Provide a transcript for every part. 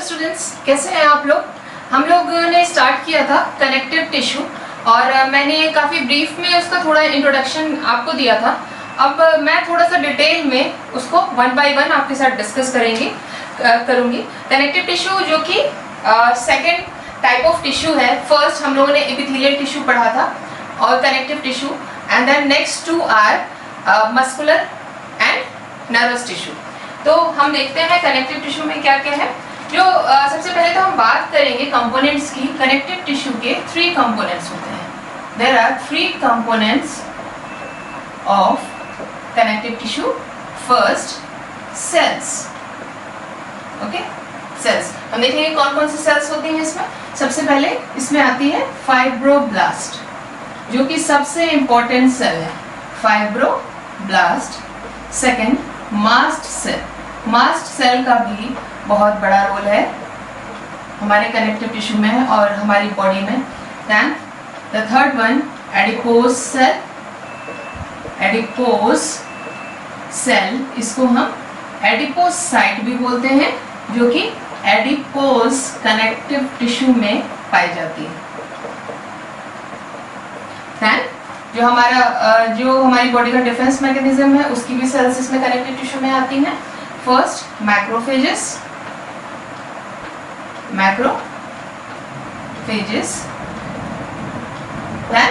Students, कैसे हैं आप लोग। हम लोगों ने स्टार्ट किया था कनेक्टिव टिश्यू और मैंने काफ़ी ब्रीफ में उसका थोड़ा इंट्रोडक्शन आपको दिया था। अब मैं थोड़ा सा डिटेल में उसको वन बाय वन आपके साथ डिस्कस करूँगी। कनेक्टिव टिश्यू जो कि सेकेंड टाइप ऑफ टिश्यू है। फर्स्ट हम लोगों ने एपिथेलियल टिश्यू पढ़ा था और connective tissue, and then next two are muscular and nervous tissue. तो हम देखते हैं कनेक्टिव टिश्यू में क्या क्या है। जो सबसे पहले तो हम बात करेंगे कंपोनेंट्स की। कनेक्टिव टिश्यू के 3 कंपोनेंट्स होते हैं। There are 3 components of connective tissue. First, cells. Okay, cells हम देखेंगे कौन कौन सी सेल्स होती हैं इसमें। सबसे पहले इसमें आती है फाइब्रोब्लास्ट, जो कि सबसे इंपॉर्टेंट सेल है, fibroblast. Second, mast cell. Mast cell का भी बहुत बड़ा रोल है हमारे कनेक्टिव टिश्यू में और हमारी बॉडी में। Then the third one, adipose cell. Adipose cell, इसको हम एडिपोसाइट भी बोलते हैं, जो कि एडिपोज कनेक्टिव टिश्यू में पाई जाती है। देन जो हमारी बॉडी का डिफेंस मैकेनिज्म है, उसकी भी सेल्स इसमें कनेक्टिव टिश्यू में आती हैं। First, macrophages. देन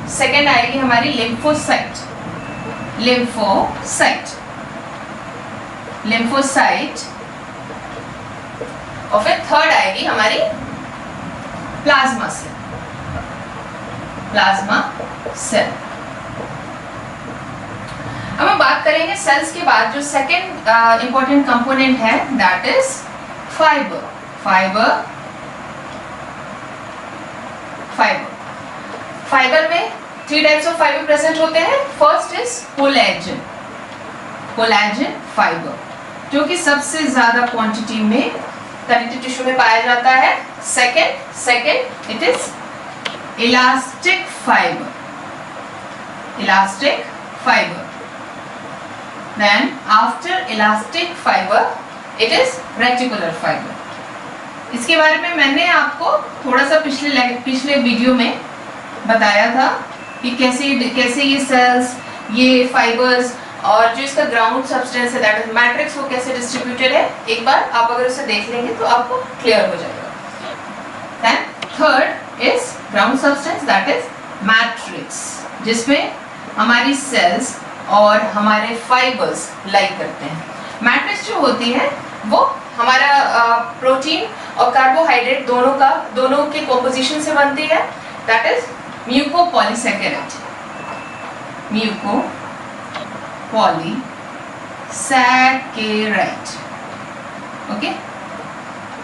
सेकेंड आएगी हमारी लिम्फोसाइट। और फिर थर्ड आएगी हमारी प्लाज्मा सेल। अब हम बात करेंगे सेल्स के बाद जो सेकेंड इंपॉर्टेंट कंपोनेंट है, दैट इज फाइबर। फाइबर में 3 टाइप्स ऑफ फाइबर प्रेजेंट होते हैं। फर्स्ट इज कोलेजन फाइबर, जो कि सबसे ज्यादा क्वांटिटी में कनेक्टिव टिश्यू में पाया जाता है। Second it is elastic fibre. Then after elastic fiber it is reticular fiber. इसके बारे में मैंने आपको थोड़ा सा पिछले वीडियो में बताया था कि कैसे ये सेल्स, ये फाइबर्स और जो इसका ग्राउंड सब्सटेंस है, दैट इज मैट्रिक्स, वो कैसे डिस्ट्रीब्यूटेड है। एक बार आप अगर उसे देख लेंगे तो आपको क्लियर हो जाएगा। Then third is ground substance, that is matrix, जिसमें हमारी सेल्स और हमारे फाइबर्स लाइक करते हैं। मैट्रिक्स जो होती है वो हमारा प्रोटीन और कार्बोहाइड्रेट दोनों के कॉम्पोजिशन से बनती है। That is mucopolysaccharide. Okay,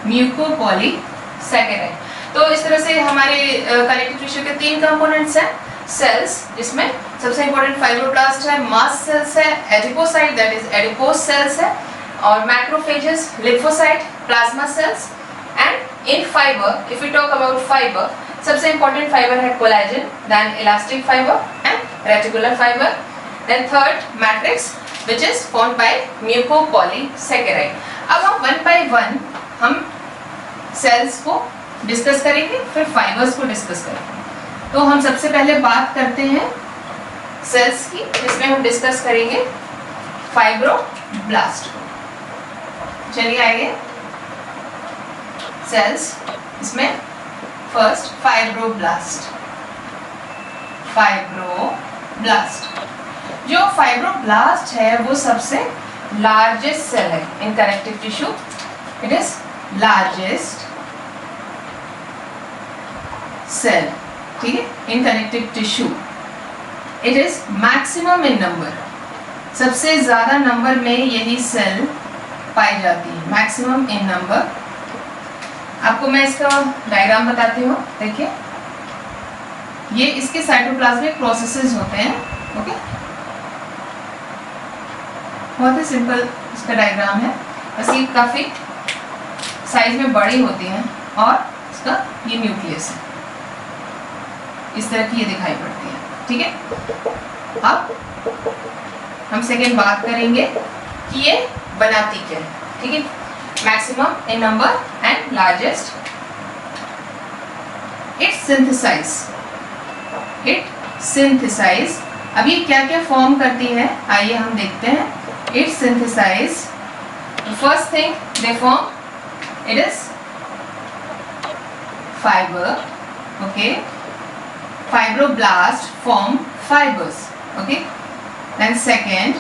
mucopolysaccharide. तो इस तरह से हमारे कनेक्टिव टिश्यू के 3 कंपोनेंट्स हैं। सेल्स, जिसमें सबसे इंपॉर्टेंट फाइब्रोब्लास्ट है, मास्ट सेल्स है, adipocyte that is adipose cells है, और macrophages, lymphocyte, plasma cells. And in fiber, if you talk about fiber, सबसे इंपॉर्टेंट फाइबर है collagen, then elastic fiber and reticular fiber, then third matrix which is formed by mucopolysaccharide. अब हम one by one हम cells को discuss करेंगे, फिर fibres को discuss करेंगे। तो हम सबसे पहले बात करते हैं सेल्स की, जिसमें हम डिस्कस करेंगे फाइब्रोब्लास्ट को। चलिए आइए, सेल्स, इसमें फर्स्ट फाइब्रोब्लास्ट। जो फाइब्रोब्लास्ट है वो सबसे लार्जेस्ट सेल है in connective tissue. It is largest cell, ठीक है, in connective tissue. It is maximum in number, सबसे ज्यादा नंबर में यही सेल पाई जाती है, मैक्सिमम इन नंबर। आपको मैं इसका डायग्राम बताती हूँ। देखिए, ये इसके साइटोप्लाज्मिक प्रोसेसेस होते हैं। ओके, बहुत ही सिंपल इसका डायग्राम है, बस ये काफी साइज में बड़ी होती हैं और इसका ये न्यूक्लियस है, इस तरह की ये दिखाई पड़ती है। ठीक है, अब हम सेकेंड बात करेंगे कि ये बनाती क्या है। ठीक है, maximum in number and largest. It synthesize. अभी क्या क्या फॉर्म करती है आइए हम देखते हैं. It synthesize. The first thing they form, it is fiber. Okay. Fibroblast form fibers. Okay. Then second,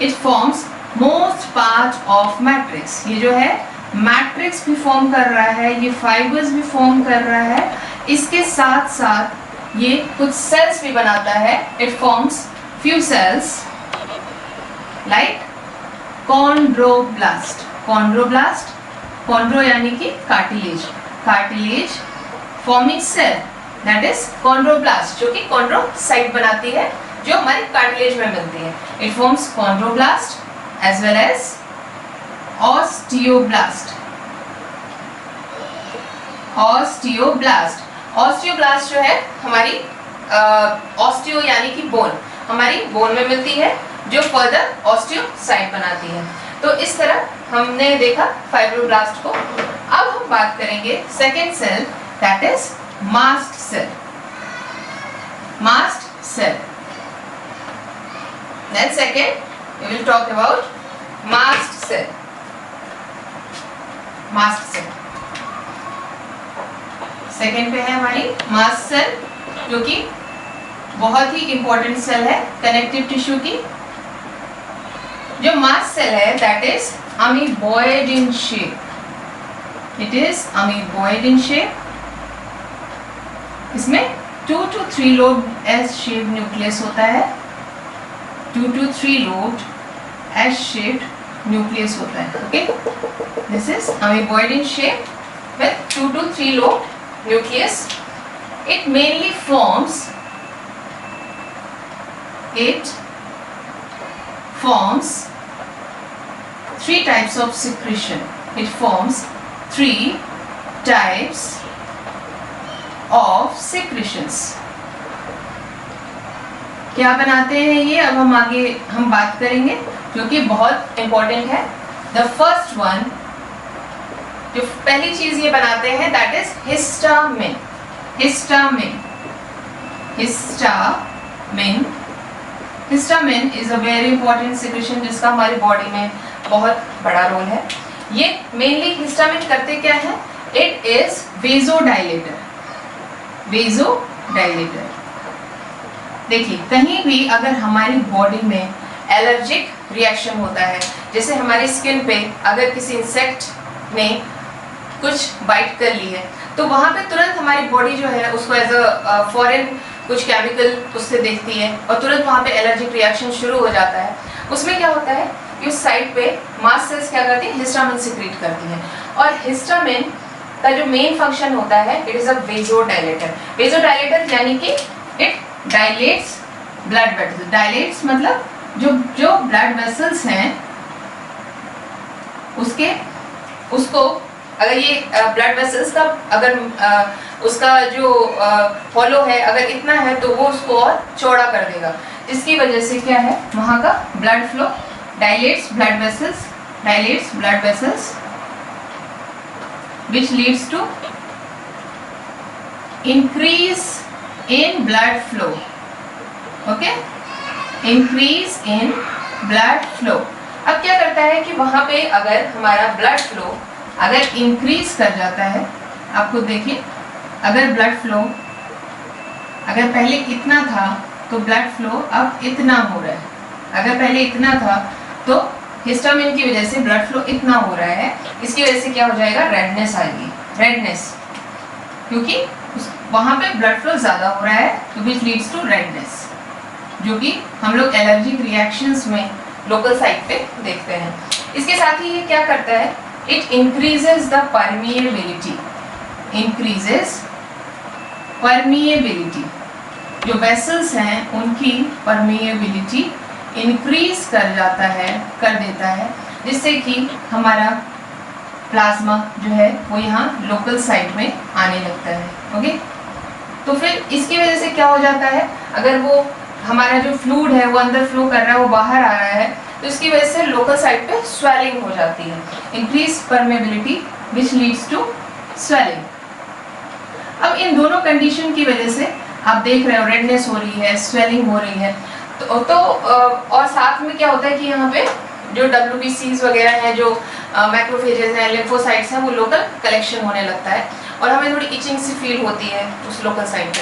it forms most part of matrix. ये जो है मैट्रिक्स भी फॉर्म कर रहा है, ये फाइबर्स भी फॉर्म कर रहा है, इसके साथ साथ ये कुछ सेल्स भी बनाता है. It forms few cells like chondroblast. Chondro यानी कि cartilage forming cell, that is chondroblast, जो कि chondrocyte बनाती है, जो हमारी कार्टिलेज में मिलती है. It forms chondroblast as well as osteoblast. Osteoblast जो है हमारी ऑस्टियो यानी कि बोन, हमारी बोन में मिलती है, जो फर्दर ऑस्टियोसाइट बनाती है. तो इस तरह हमने देखा फाइब्रोब्लास्ट को. अब हम बात करेंगे second cell, that is mast cell. Then second we will talk about mast cell. Second पे है हमारी मास्ट सेल, जो कि बहुत ही इंपॉर्टेंट सेल है कनेक्टिव टिश्यू की. जो मास्ट सेल है that is amoeboid in shape. It is amoeboid in shape. इसमें 2 to 3 lobe S shape nucleus होता है. 2 to 3 lobed S-shaped nucleus होता है. Okay, this is amoeboid in shape with 2 to 3 lobed nucleus. It mainly forms 3 types of secretion. It forms 3 types of secretions. क्या बनाते हैं ये, अब हम आगे बात करेंगे, जो कि बहुत इंपॉर्टेंट है. द फर्स्ट वन, जो पहली चीज ये बनाते हैं that is histamine. Histamine is a very important secretion, जिसका हमारी बॉडी में बहुत बड़ा रोल है. ये मेनली हिस्टामिन करते क्या है, इट इज वेजोडाइलेटर. देखिए, कहीं भी अगर हमारी बॉडी में एलर्जिक रिएक्शन होता है, जैसे हमारी स्किन पे अगर किसी इंसेक्ट ने कुछ बाइट कर ली है, तो वहाँ पे तुरंत हमारी बॉडी जो है उसको एज अ फॉरेन कुछ केमिकल उससे देखती है, और तुरंत वहाँ पे एलर्जिक रिएक्शन शुरू हो जाता है. उसमें क्या होता है कि उस साइड पे मास्ट सेल्स क्या करती है, हिस्टामिन सिक्रीट करती हैं. और हिस्टामिन का जो मेन फंक्शन होता है, इट इज अ वेजोडाइलेटर यानी कि it dilates blood vessels. Dilates मतलब जो ब्लड वेसल्स हैं उसको अगर ये ब्लड वेसल्स का अगर उसका जो फॉलो है अगर इतना है, तो वो उसको और चौड़ा कर देगा, जिसकी वजह से क्या है वहाँ का blood flow dilates blood vessels which leads to increase in blood flow. Okay, increase in blood flow. अब क्या करता है कि वहाँ पे अगर हमारा ब्लड फ्लो अगर इंक्रीज कर जाता है, आपको देखिए, अगर ब्लड फ्लो अगर पहले इतना था तो ब्लड फ्लो अब इतना हो रहा है. अगर पहले इतना था तो हिस्टामिन की वजह से ब्लड फ्लो इतना हो रहा है, इसकी वजह से क्या हो जाएगा, रेडनेस आएगी. क्योंकि वहाँ पे ब्लड फ्लो ज़्यादा हो रहा है, तो विच लीड्स टू रेडनेस, जो कि हम लोग एलर्जिक रिएक्शंस में लोकल साइट पे देखते हैं. इसके साथ ही ये क्या करता है, इट इंक्रीजेस द परमिएबिलिटी. जो वेसल्स हैं उनकी परमिएबिलिटी इंक्रीज कर देता है, जिससे कि हमारा प्लाज्मा जो है वो यहाँ लोकल साइट में आने लगता है. ओके, तो फिर इसकी वजह से क्या हो जाता है, अगर वो हमारा जो फ्लूइड है वो अंदर फ्लो कर रहा है, वो बाहर आ रहा है, तो इसकी वजह से लोकल साइड पे स्वेलिंग हो जाती है, increase permeability which leads to swelling. अब इन दोनों कंडीशन की वजह से आप देख रहे हो रेडनेस हो रही है, स्वेलिंग हो रही है, तो और साथ में क्या होता है कि यहाँ पे जो WBCs वगैरह हैं, जो मैक्रोफेजेस हैं, लिम्फोसाइट्स हैं, वो लोकल कलेक्शन होने लगता है और हमें थोड़ी इचिंग सी फील होती है उस लोकल साइड पे।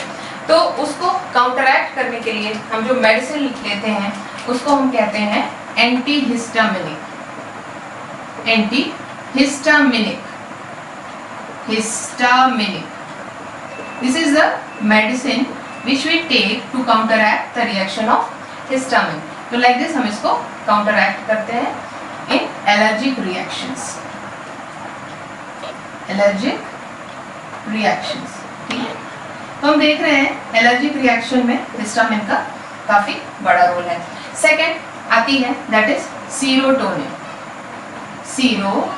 तो उसको काउंटरैक्ट करने के लिए हम जो मेडिसिन लेते हैं उसको हम कहते हैं antihistaminic. Antihistaminic, histaminic, this is the medicine which we take to counteract the reaction of histamine. तो like this हम इसको counteract करते हैं in allergic reactions. allergic reactions, ठीक है। तो हम देख रहे हैं एलर्जिक रिएक्शन में हिस्टामिन का काफी बड़ा रोल है। सेकेंड आती है that is serotonin. Serotonin,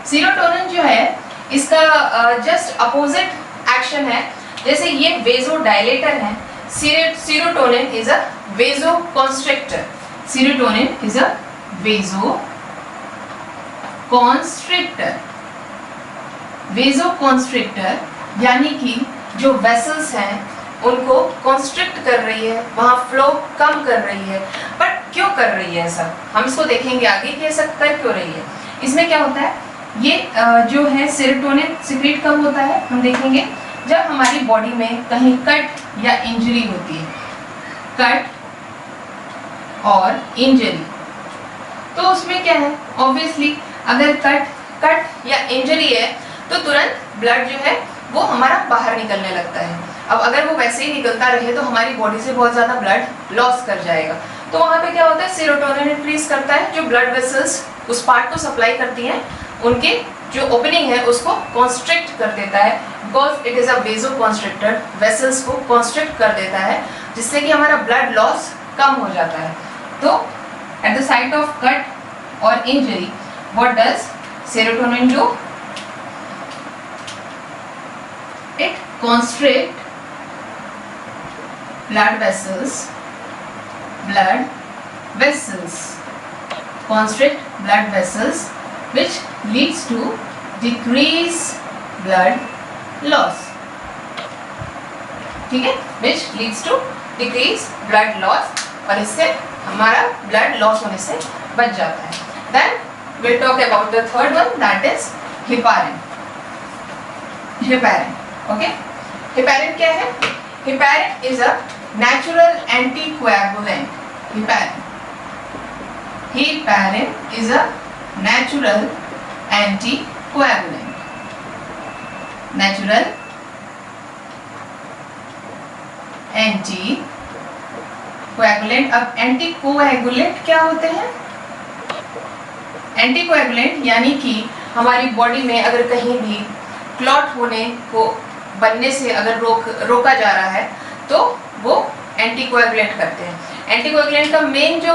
serotonin जो है इसका जस्ट अपोजिट एक्शन है। जैसे ये वेजोडाइलेटर है, serotonin is a vasoconstrictor. Serotonin is a vasoconstrictor. Vasoconstrictor यानी कि जो वेसल्स हैं उनको कॉन्स्ट्रिक्ट कर रही है, वहाँ फ्लो कम कर रही है। बट क्यों कर रही है ऐसा, हम इसको देखेंगे आगे कि ऐसा कर क्यों रही है। इसमें क्या होता है, ये जो है सेरोटोनिन सीक्रेट कब होता है, हम देखेंगे जब हमारी बॉडी में कहीं कट या इंजरी होती है। कट और इंजरी, तो उसमें क्या है, ऑब्वियसली अगर कट या इंजरी है तो तुरंत ब्लड जो है वो हमारा बाहर निकलने लगता है। अब अगर वो वैसे ही निकलता रहे तो हमारी बॉडी से बहुत ज़्यादा ब्लड लॉस कर जाएगा। तो वहाँ पे क्या होता है, सेरोटोनिन इंक्रीज करता है, जो ब्लड वेसल्स उस पार्ट को सप्लाई करती हैं उनके जो ओपनिंग है उसको कॉन्स्ट्रिक्ट कर देता है, because it is a vasoconstrictor. Vessels को कॉन्स्ट्रिक्ट कर देता है जिससे कि हमारा ब्लड लॉस कम हो जाता है। तो at the site of cut और injury what does serotonin do, it constrict blood vessels, constrict blood vessels which leads to decrease blood loss, ठीक है, which leads to decrease blood loss, और इससे हमारा blood loss होने से बच जाता है। Then we'll talk about the third one, that is heparin. heparin, okay, heparin क्या है, heparin is a natural anticoagulant. heparin is a natural anticoagulant. natural anticoagulant। अब एंटीकोएगुलेंट क्या होते हैं, एंटीकोएगुलेंट यानी कि हमारी बॉडी में अगर कहीं भी क्लॉट होने को बनने से अगर रोका जा रहा है तो वो एंटीकोएगुलेंट करते हैं। एंटीकोएगुलेंट का मेन जो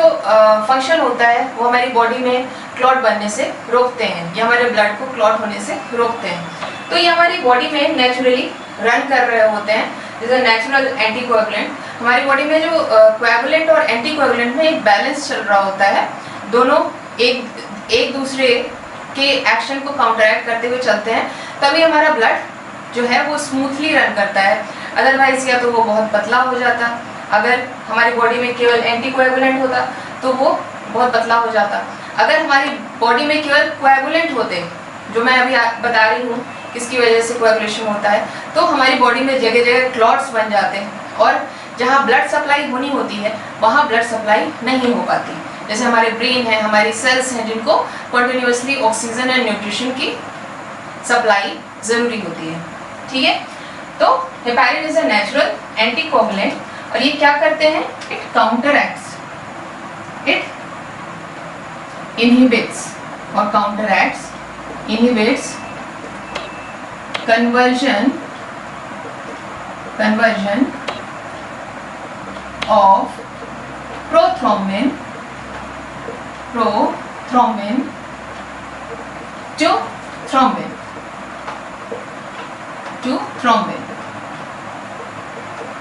फंक्शन होता है वो हमारी बॉडी में क्लॉट बनने से रोकते हैं, या हमारे ब्लड को क्लॉट होने से रोकते हैं। तो ये हमारी बॉडी में नेचुरली रन कर रहे होते हैं, जैसे नेचुरल एंटीकोएगुलेंट। हमारी बॉडी में जो कोएगुलेंट और एंटीकोएगुलेंट में एक बैलेंस चल रहा होता है, दोनों एक दूसरे के एक्शन को काउंटरैक्ट करते हुए चलते हैं, तभी हमारा ब्लड जो है वो स्मूथली रन करता है। अदरवाइज या तो वो बहुत पतला हो जाता, अगर हमारी बॉडी में केवल एंटीकोएगुलेंट होता तो वो बहुत पतला हो जाता। अगर हमारी बॉडी में केवल कोएगुलेंट होते, जो मैं अभी बता रही हूँ किसकी वजह से कोएगुलेशन होता है, तो हमारी बॉडी में जगह जगह क्लॉट्स बन जाते हैं और जहाँ ब्लड सप्लाई होनी होती है वहाँ ब्लड सप्लाई नहीं हो पाती। जैसे हमारे ब्रेन है, हमारी सेल्स हैं जिनको कंटिन्यूअसली ऑक्सीजन एंड न्यूट्रिशन की सप्लाई ज़रूरी होती है, ठीक है। तो heparin is a natural anticoagulant, और ये क्या करते हैं, इट काउंटरैक्ट्स, इट इनहिबिट्स और काउंटरैक्ट्स, inhibits conversion of prothrombin to thrombin,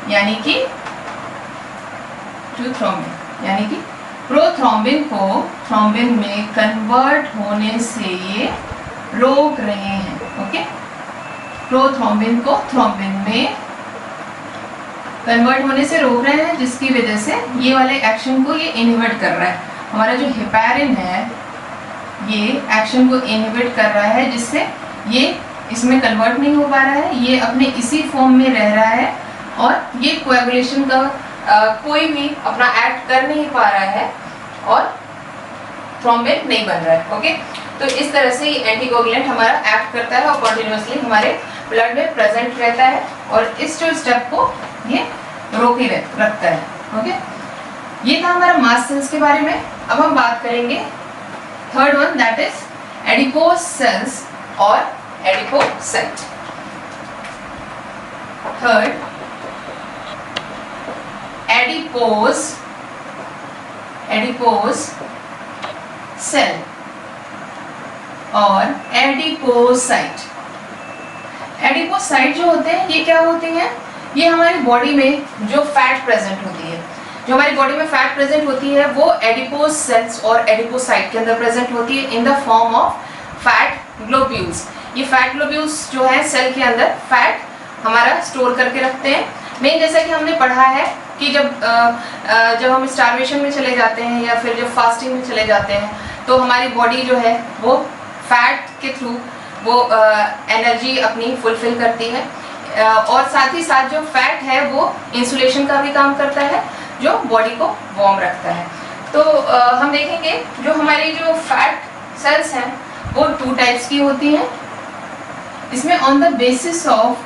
यानी कि टू थ्रोम्बिन, यानी कि प्रोथ्रोम्बिन को थ्रोम्बिन में कन्वर्ट होने से ये रोक रहे हैं। ओके, प्रोथ्रोम्बिन को थ्रोम्बिन में कन्वर्ट होने से रोक रहे हैं, जिसकी वजह से ये वाले एक्शन को ये इनहिबिट कर रहा है। हमारा जो हेपारिन है ये एक्शन को इनहिबिट कर रहा है, जिससे ये इसमें कन्वर्ट नहीं हो पा रहा है, ये अपने इसी फॉर्म में रह रहा है और ये कोएगुलेशन का कोई भी अपना एक्ट कर नहीं पा रहा है और थ्रोम्बिन नहीं बन रहा है। ओके, तो इस तरह से ये एंटीकोगुलेंट हमारा एक्ट करता है और कॉन्टिन्यूसली हमारे ब्लड में प्रेजेंट रहता है और इस जो स्टेप को ये रोके रखता है। ओके, ये था हमारा मास्ट सेल्स के बारे में। अब हम बात करेंगे third one, that is adipose cells और एडिपोसाइट। थर्ड, एडिपोज सेल और एडिपोसाइट। एडिपोसाइट जो होते हैं ये क्या होते हैं? ये हमारी बॉडी में जो फैट प्रेजेंट होती है, जो हमारी बॉडी में फैट प्रेजेंट होती है वो एडिपोज सेल्स और एडिपोसाइट के अंदर प्रेजेंट होती है in the form of fat globules. ये फैट ग्लोब्यूल्स जो है सेल के अंदर फैट हमारा स्टोर करके रखते हैं। मेन जैसा कि हमने पढ़ा है कि जब हम स्टार्वेशन में चले जाते हैं या फिर जब फास्टिंग में चले जाते हैं तो हमारी बॉडी जो है वो फैट के थ्रू वो एनर्जी अपनी फुलफिल करती है और साथ ही साथ जो फैट है वो इंसुलेशन का भी काम करता है, जो बॉडी को वार्म रखता है। तो हम देखेंगे जो हमारी जो फैट सेल्स हैं वो 2 टाइप्स की होती हैं। इसमें on the basis of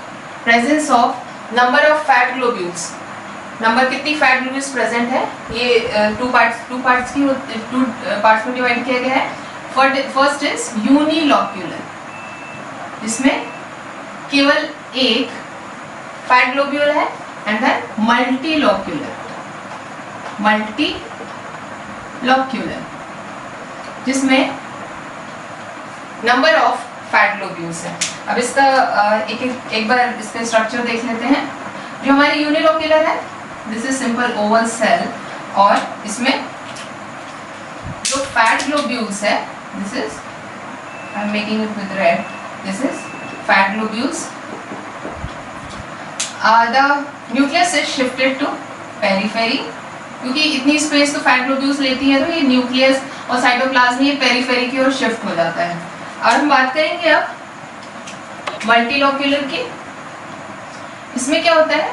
presence of number of fat globules, number कितनी फैट ग्लोब्यूल्स प्रेजेंट है, ये 2 पार्ट्स में डिवाइड किया गया है। फर्स्ट इज यूनिलोक्यूलर, जिसमें केवल एक फैट ग्लोब्यूल है, एंड देन मल्टीलोक्यूलर, जिसमें नंबर ऑफ फैट ग्लोब्यूल्स है। अब इसका एक बार इसका स्ट्रक्चर देख लेते हैं। जो हमारी यूनिलोक्यूलर है, this is simple oval cell और इसमें जो फैट ग्लोब्यूल्स है, this is I am making it with red, this is fat globules. The nucleus is shifted to periphery, क्योंकि इतनी स्पेस तो फैट ग्लोब्यूल्स लेती है तो ये न्यूक्लियस और साइटोप्लाज्म ये पेरिफेरी की ओर शिफ्ट हो जाता है। और हम बात करेंगे अब मल्टीलोक्यूलर की। इसमें क्या होता है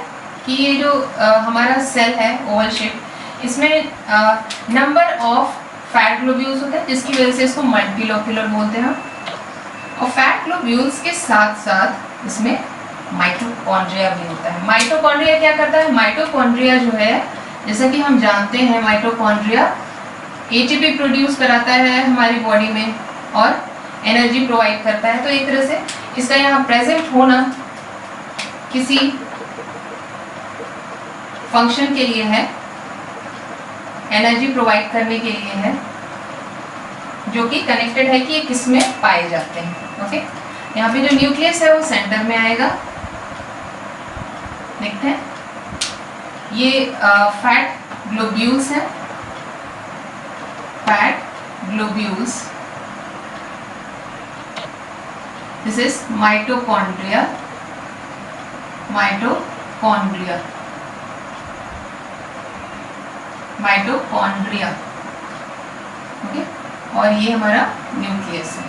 कि ये जो हमारा सेल है ओवल शेप, इसमें नंबर ऑफ फैट ग्लोब्यूल्स होते हैं, जिसकी वजह से इसको मल्टीलोक्यूलर बोलते हैं। और फैट ग्लोब्यूल्स के साथ साथ इसमें माइटोकॉन्ड्रिया भी होता है। माइटोकॉन्ड्रिया क्या करता है? माइटोकॉन्ड्रिया जो है, जैसा कि हम जानते हैं, माइटोकॉन्ड्रिया एटीपी प्रोड्यूस कराता है हमारी बॉडी में और एनर्जी प्रोवाइड करता है। तो एक तरह से इसका यहाँ प्रेजेंट होना किसी फंक्शन के लिए है, एनर्जी प्रोवाइड करने के लिए है, जो कि कनेक्टेड है कि ये किस में पाए जाते हैं। ओके, यहाँ पे जो न्यूक्लियस है वो सेंटर में आएगा, देखते हैं। ये फैट ग्लोब्यूल्स है, fat globules, this is mitochondria, mitochondria. Okay, और ये हमारा न्यूक्लियस है,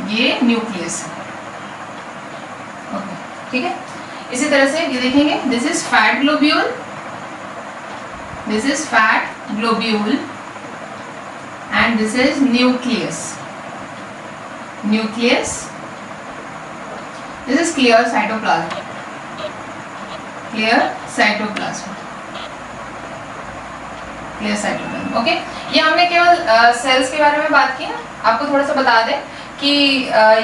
ये न्यूक्लियस है। ओके, ठीक है। इसी तरह से ये देखेंगे, this is fat globule, this is fat globule and this is nucleus, this is clear cytoplasm, okay. ये हमने केवल सेल्स के बारे में बात की है। आपको थोड़ा सा बता दें कि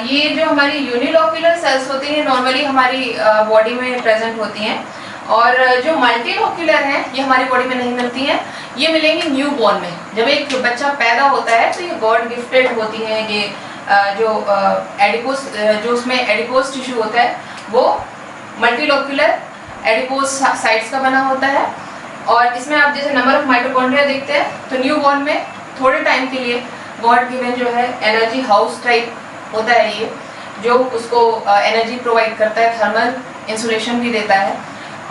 ये जो हमारी यूनिलोक्यूलर सेल्स होती हैं नॉर्मली हमारी बॉडी में प्रेजेंट होती हैं, और जो मल्टीलोक्यूलर हैं ये हमारी बॉडी में नहीं मिलती हैं। ये मिलेंगी न्यूबॉर्न में। जब एक बच्चा पैदा होता है तो ये गॉड गिफ्टेड होती हैं, ये जो एडिपोस जो उसमें एडिपोस टिश्यू होता है वो मल्टीलोक्यूलर एडिपोस साइट्स का बना होता है। और इसमें आप जैसे नंबर ऑफ माइटोकॉन्ड्रिया देखते हैं तो न्यूबॉर्न में थोड़े टाइम के लिए गॉड गिवन जो है एनर्जी हाउस टाइप होता है ये, जो उसको एनर्जी प्रोवाइड करता है, थर्मल इंसुलेशन भी देता है।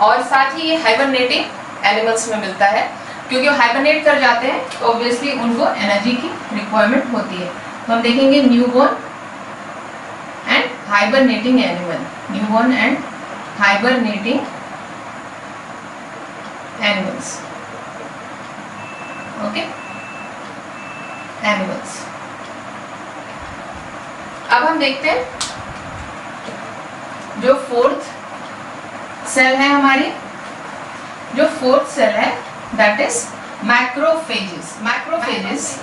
और साथ ही ये हाइबरनेटिंग एनिमल्स में मिलता है, क्योंकि वो हाइबरनेट कर जाते हैं तो ऑब्वियसली उनको एनर्जी की रिक्वायरमेंट होती है। तो हम देखेंगे newborn and hibernating animal, newborn and hibernating animals, okay, animals. अब हम देखते हैं जो फोर्थ सेल है हमारी, जो फोर्थ सेल है दैट इज मैक्रोफेजेस। मैक्रोफेजेस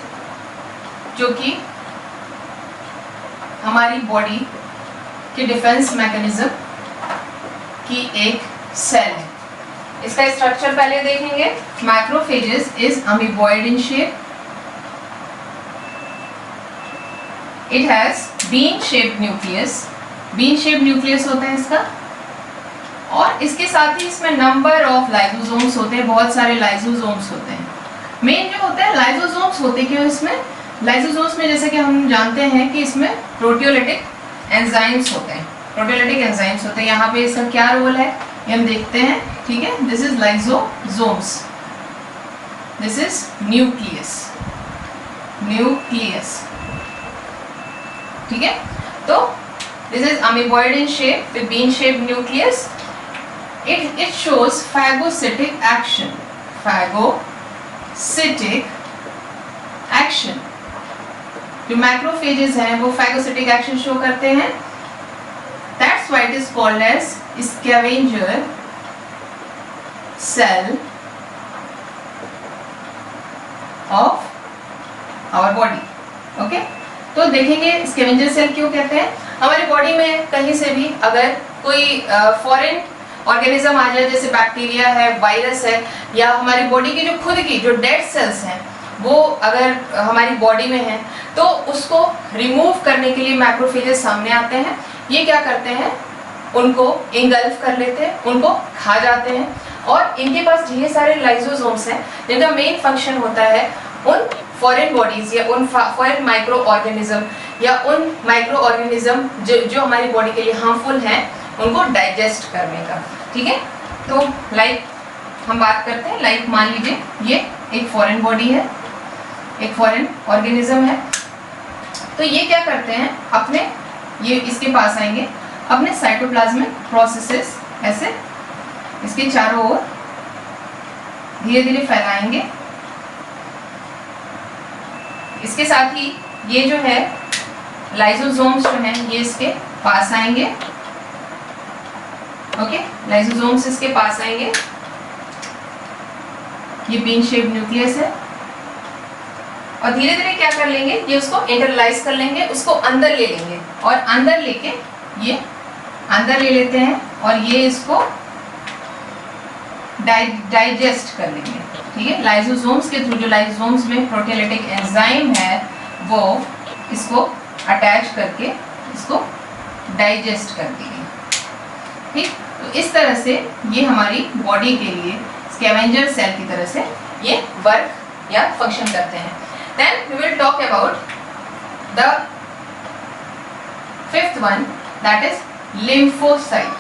जो कि हमारी बॉडी के डिफेंस मैकेनिज्म की एक सेल है। इसका स्ट्रक्चर पहले देखेंगे। Macrophages is amoeboid in shape, it has bean shaped nucleus, bean shaped nucleus होता है इसका, और इसके साथ ही इसमें नंबर ऑफ लाइसोसोम्स होते हैं, बहुत सारे लाइसोसोम्स होते हैं। मेन जो होता है लाइसोसोम्स होते क्यों इसमें, लाइसोसोम्स में जैसे कि हम जानते हैं कि इसमें प्रोटियोलिटिक एंजाइम्स होते हैं, प्रोटियोलिटिक एंजाइम्स होते हैं। यहाँ पे इसका क्या रोल है ये हम देखते हैं, ठीक है। This is lysosomes, this is nucleus, nucleus, ठीक है। तो this is amoeboid in shape with bean shaped nucleus, it shows phagocytic action, phagocytic action। जो मैक्रोफेजेस हैं वो phagocytic action शो करते हैं, that's why it is called as scavenger cell of our body, okay। तो देखेंगे scavenger cell क्यों कहते हैं। हमारी बॉडी में कहीं से भी अगर कोई फॉरेन ऑर्गेनिज्म आ जाए, जैसे बैक्टीरिया है, वायरस है, या हमारी बॉडी की जो खुद की जो डेड सेल्स हैं वो अगर हमारी बॉडी में है तो उसको रिमूव करने के लिए मैक्रोफेजेस सामने आते हैं। ये क्या करते हैं, उनको इंगल्फ कर लेते हैं, उनको खा जाते हैं, और इनके पास ढेर सारे लाइसोसोम्स हैं जिनका मेन फंक्शन होता है उन फॉरेन बॉडीज या उन फॉरेन माइक्रो ऑर्गेनिज्म या उन माइक्रो ऑर्गेनिज्म जो हमारी बॉडी के लिए हार्मफुल हैं उनको डाइजेस्ट करने का, ठीक है। तो लाइक हम बात करते हैं, लाइक मान लीजिए ये एक फॉरेन बॉडी है, एक फॉरेन ऑर्गेनिज्म है, तो ये क्या करते हैं, अपने ये इसके पास आएंगे, अपने साइटोप्लाज्मिक प्रोसेसेस ऐसे इसके चारों ओर धीरे धीरे फैलाएंगे। इसके साथ ही ये जो है लाइसोसोम्स जो हैं ये इसके पास आएंगे, ओके, लाइसोसोम्स इसके पास आएंगे। ये बीन शेप्ड न्यूक्लियस है, और धीरे धीरे क्या कर लेंगे, ये उसको इंटरलाइज कर लेंगे, उसको अंदर ले लेंगे, और अंदर लेके ये अंदर ले लेते हैं, और ये इसको डाइजेस्ट कर लेंगे, ठीक है। लाइसोसोम्स के थ्रू, जो लाइसोसोम्स में प्रोटियोलिटिक एंजाइम है वो इसको अटैच करके इसको डाइजेस्ट कर देंगे, ठीक। तो इस तरह से ये हमारी बॉडी के लिए स्कैवेंजर सेल की तरह से ये वर्क या फंक्शन करते हैं। Then we will talk about the fifth one, that is lymphocyte.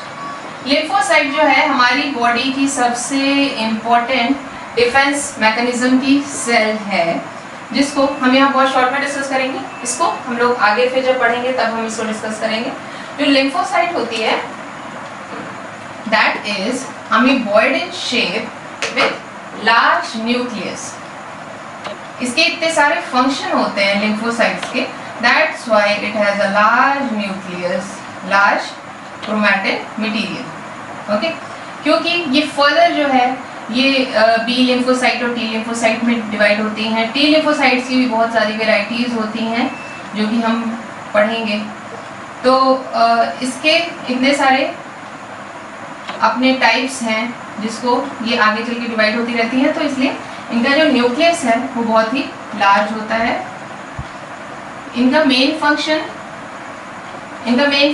Lymphocyte जो है हमारी बॉडी की सबसे इम्पोर्टेंट डिफेंस मैकेनिज्म की सेल है, जिसको हम यहाँ बहुत शॉर्ट में डिस्कस करेंगे। इसको हम लोग आगे फिर जब पढ़ेंगे तब हम इसको डिस्कस करेंगे। जो लिम्फोसाइट होती है that is amoeboid in shape with large nucleus। इसके इतने सारे फंक्शन होते हैं लिम्फोसाइट्स के, that's why it has a large nucleus, large chromatin material, okay। क्योंकि ये फर्दर जो है ये बी लिम्फोसाइट और टी लिम्फोसाइट में डिवाइड होती हैं। टी लिम्फोसाइट्स की भी बहुत सारी वेराइटीज़ होती हैं जो कि हम पढ़ेंगे। तो इसके इतने सारे अपने टाइप्स हैं जिसको ये आगे चल के डिवाइड होती रहती हैं, तो इसलिए इनका जो न्यूक्लियस है वो बहुत ही लार्ज होता है। इनका मेन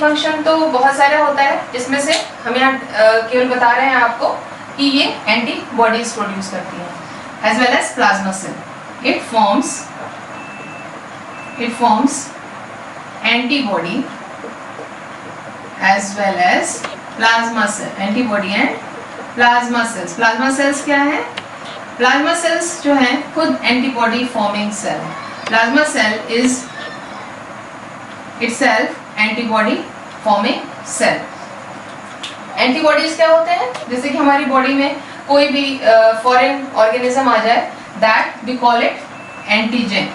फंक्शन तो बहुत सारा होता है, जिसमें से हम यहाँ केवल बता रहे हैं आपको कि ये एंटीबॉडीज प्रोड्यूस करती हैं, as well as plasma cell. It forms antibody as well as plasma cell. Antibody and plasma cells. Plasma cells क्या है? प्लाज्मा सेल्स जो हैं खुद antibody forming cell. Plasma cell is itself antibody forming cell. Antibodies क्या होते हैं? जैसे कि हमारी बॉडी में कोई भी फॉरेन ऑर्गेनिज्म आ जाए, that we call it antigen.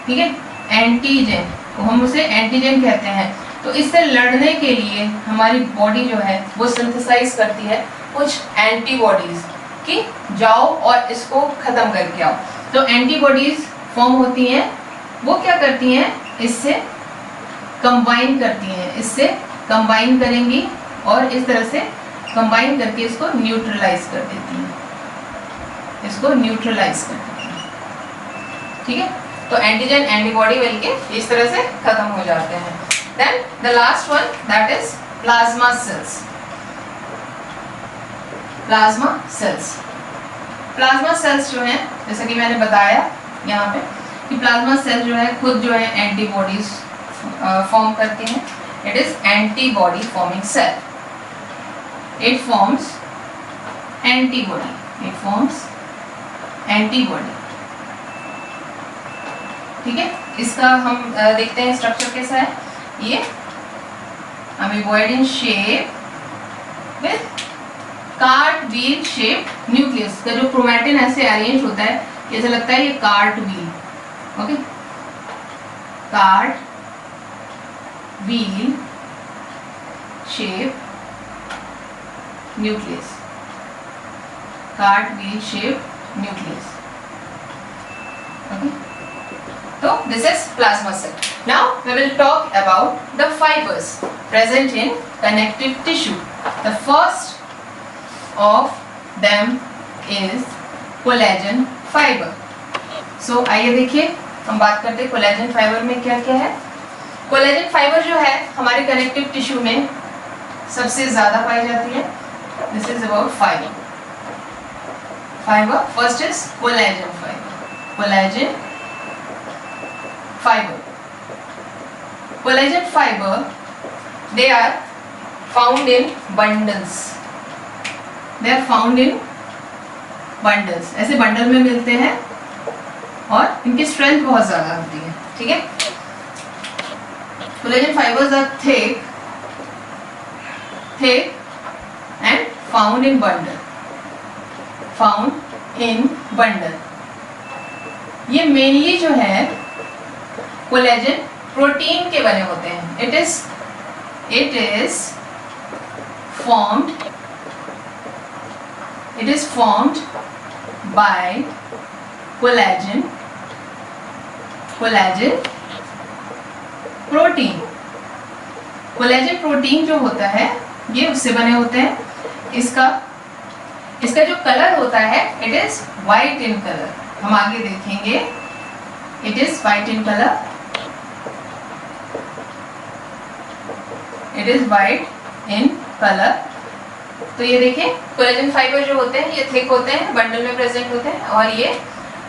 ठीक है, एंटीजन, तो हम उसे एंटीजन कहते हैं। तो इससे लड़ने के लिए हमारी बॉडी जो है वो सिंथेसाइज करती है कुछ एंटीबॉडीज कि जाओ और इसको खत्म करके आओ। तो एंटीबॉडीज फॉर्म होती हैं, वो क्या करती हैं? इससे कंबाइन करती हैं, इससे कंबाइन करेंगी और इस तरह से कंबाइन करके इसको न्यूट्रलाइज कर देती हैं, ठीक है। तो एंटीजन एंटीबॉडी मिलके इस तरह से खत्म हो जाते हैं। Then the last one, that is plasma cells. Plasma cells जो हैं, जैसा कि मैंने बताया यहाँ पे कि प्लाज्मा सेल जो है खुद जो है एंटीबॉडीज फॉर्म करती हैं। It is antibody forming cell. It forms antibody. ठीक है, इसका हम देखते हैं स्ट्रक्चर कैसा है। ये amoeboid in shape with cartwheel shape nucleus. का जो क्रोमैटिन ऐसे अरेंज होता है, ऐसा लगता है ये cartwheel. Okay, cartwheel shape nucleus. Okay, so this is plasma cell. Now we will talk about the fibers present in connective tissue. The first of them is collagen fiber. So आइए देखिए, हम बात करते हैं कोलेजन फाइबर में क्या क्या है। कोलेजन फाइबर जो है हमारे कनेक्टिव टिश्यू में सबसे ज्यादा पाई जाती है। This is about fiber. First is collagen fiber. Collagen fiber, they are found in bundles. ऐसे बंडल में मिलते हैं और इनकी स्ट्रेंथ बहुत ज्यादा होती है। ठीक है, collagen fibers are thick and found in bundle. ये मेनली जो है कोलेजन प्रोटीन के बने होते हैं। It is formed by collagen protein. Collagen protein जो होता है ये उससे बने होते हैं। इसका जो कलर होता है, it is white in colour. हम आगे देखेंगे, it is white in colour. तो ये देखें, कोलेजन फाइबर जो होते हैं ये थिक होते हैं, बंडल में प्रेजेंट होते हैं, और ये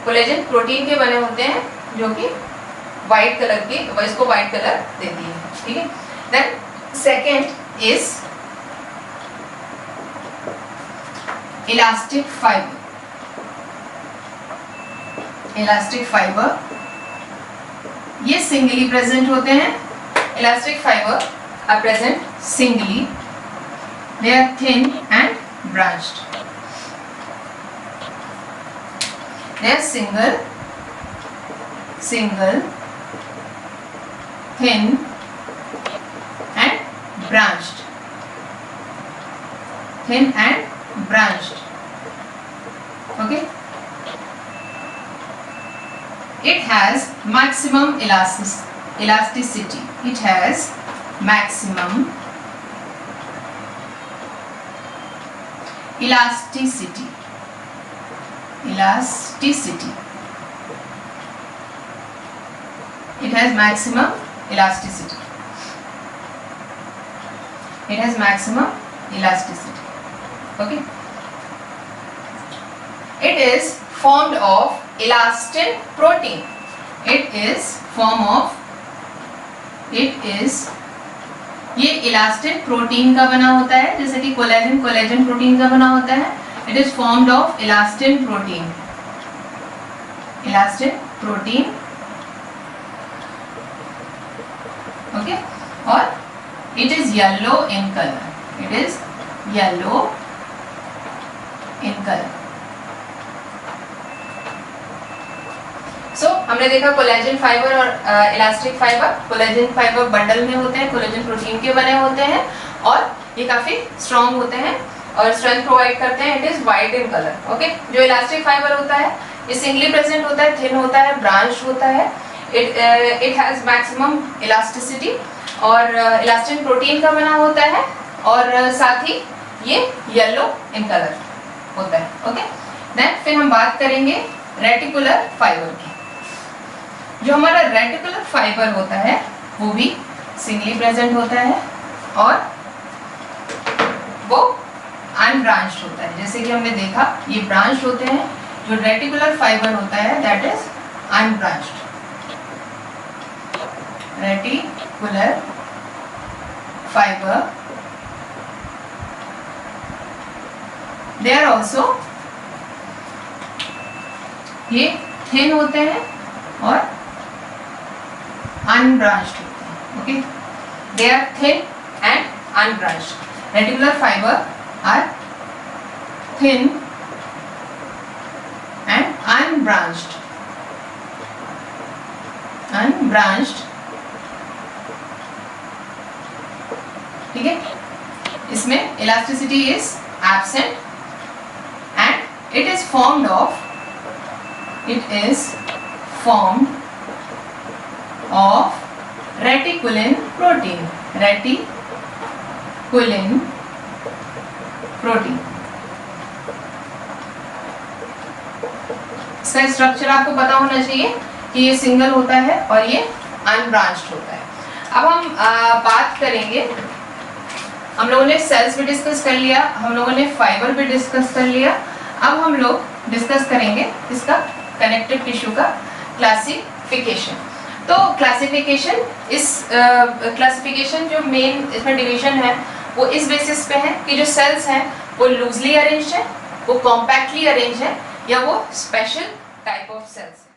कोलेजन प्रोटीन के बने होते हैं जो कि वाइट कलर की, इसको वाइट कलर देती है। ठीक है, then second is elastic fibre. ये सिंगली प्रेजेंट होते हैं। Elastic fibre are present singly. They are thin and branched. They are single, thin and branched. Okay. It has maximum elasticity. Elasticity. It has maximum elasticity. It has maximum elasticity. Okay. It is formed of elastin protein. It is form of, ये elastin protein का बना होता है, जैसे कि collagen protein का बना होता है. It is formed of elastin protein. Okay. और it is yellow in colour. So हमने देखा कोलेजन फाइबर और elastic fiber. Collagen fiber bundle में होते हैं, कोलेजन प्रोटीन के बने होते हैं और ये काफी स्ट्रॉन्ग होते हैं और स्ट्रेंथ प्रोवाइड करते हैं. It is white in colour. Okay. जो इलास्टिक फाइबर होता है ये सिंगली प्रेजेंट होता है, थिन होता है, ब्रांच होता है. इट हैज मैक्सिमम इलास्टिसिटी और इलास्टिन प्रोटीन का बना होता है और साथ ही ये येलो इन कलर होता है. ओके. देन फिर हम बात करेंगे रेटिकुलर फाइबर की. जो हमारा रेटिकुलर फाइबर होता है वो भी सिंगली प्रेजेंट होता है और वो अनब्रांच्ड होता है. जैसे कि हमने देखा ये ब्रांच होते हैं. जो रेटिकुलर फाइबर होता है that is unbranched. Reticular fibre they are also, ये थिन होते हैं और unbranched होते हैं. Okay, they are thin and unbranched. Reticular fiber are thin and unbranched. ठीक है. इसमें elasticity is absent and it is formed of reticulin protein. इसका स्ट्रक्चर आपको पता होना चाहिए कि ये सिंगल होता है और ये अनब्रांच्ड होता है. अब हम बात करेंगे, हम लोगों ने सेल्स भी डिस्कस कर लिया, हम लोगों ने फाइबर भी डिस्कस कर लिया. अब हम लोग डिस्कस करेंगे इसका कनेक्टिव टिश्यू का क्लासिफिकेशन. तो क्लासिफिकेशन, इस क्लासिफिकेशन जो मेन इसमें डिवीजन है वो इस बेसिस पे है कि जो सेल्स हैं वो लूजली अरेंज्ड है, वो कॉम्पैक्टली अरेंज है या वो स्पेशल टाइप ऑफ सेल्स है.